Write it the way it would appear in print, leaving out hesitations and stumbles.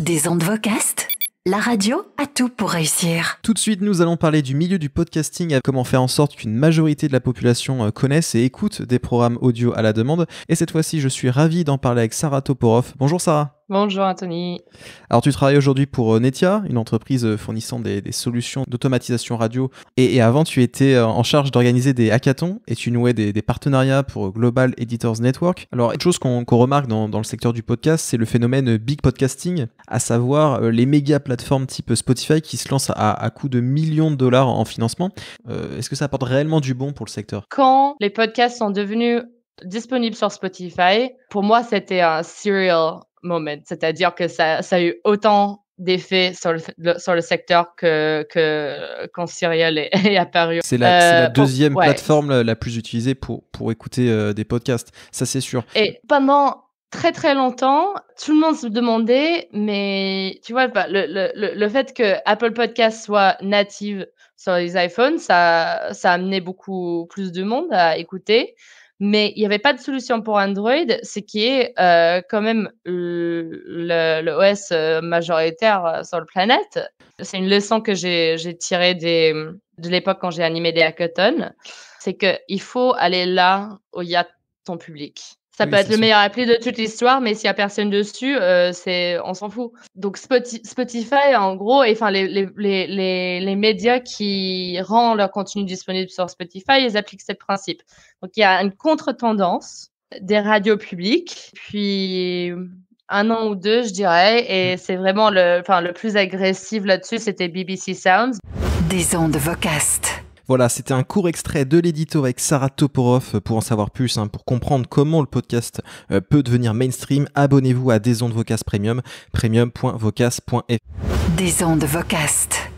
Des ondes Vocast, la radio a tout pour réussir. Tout de suite, nous allons parler du milieu du podcasting, comment faire en sorte qu'une majorité de la population connaisse et écoute des programmes audio à la demande. Et cette fois-ci, je suis ravi d'en parler avec Sarah Toporov. Bonjour Sarah. Bonjour Anthony. Alors tu travailles aujourd'hui pour Netia, une entreprise fournissant des solutions d'automatisation radio. Et avant, tu étais en charge d'organiser des hackathons et tu nouais des partenariats pour Global Editors Network. Alors, une chose qu'on remarque dans le secteur du podcast, c'est le phénomène big podcasting, à savoir les méga plateformes type Spotify qui se lancent à coût de millions de dollars en financement. Est-ce que ça apporte réellement du bon pour le secteur ? Quand les podcasts sont devenus disponibles sur Spotify, pour moi, c'était un serial moment. C'est-à-dire que ça a eu autant d'effets sur le secteur quand Serial est apparu. C'est la deuxième plateforme la plus utilisée pour écouter des podcasts, ça c'est sûr. Et pendant très très longtemps, tout le monde se demandait, mais tu vois, le fait que Apple Podcast soit native sur les iPhones, ça a amené beaucoup plus de monde à écouter. Mais il n'y avait pas de solution pour Android, ce qui est quand même le OS majoritaire sur la planète. C'est une leçon que j'ai tirée de l'époque quand j'ai animé des hackathons. C'est qu'il faut aller là où il y a ton public. Ça peut être le meilleur appli de toute l'histoire, mais s'il n'y a personne dessus, on s'en fout. Donc Spotify, en gros, enfin les médias qui rendent leur contenu disponible sur Spotify, ils appliquent ce principe. Donc il y a une contre-tendance des radios publiques, puis un an ou deux, je dirais, et c'est vraiment le plus agressif là-dessus, c'était BBC Sounds. Des ondes Vocast. Voilà, c'était un court extrait de l'édito avec Sarah Toporov. Pour en savoir plus, pour comprendre comment le podcast peut devenir mainstream, abonnez-vous à Des ondes Vocast Premium, premium.vocast.fr. Des ondes Vocast.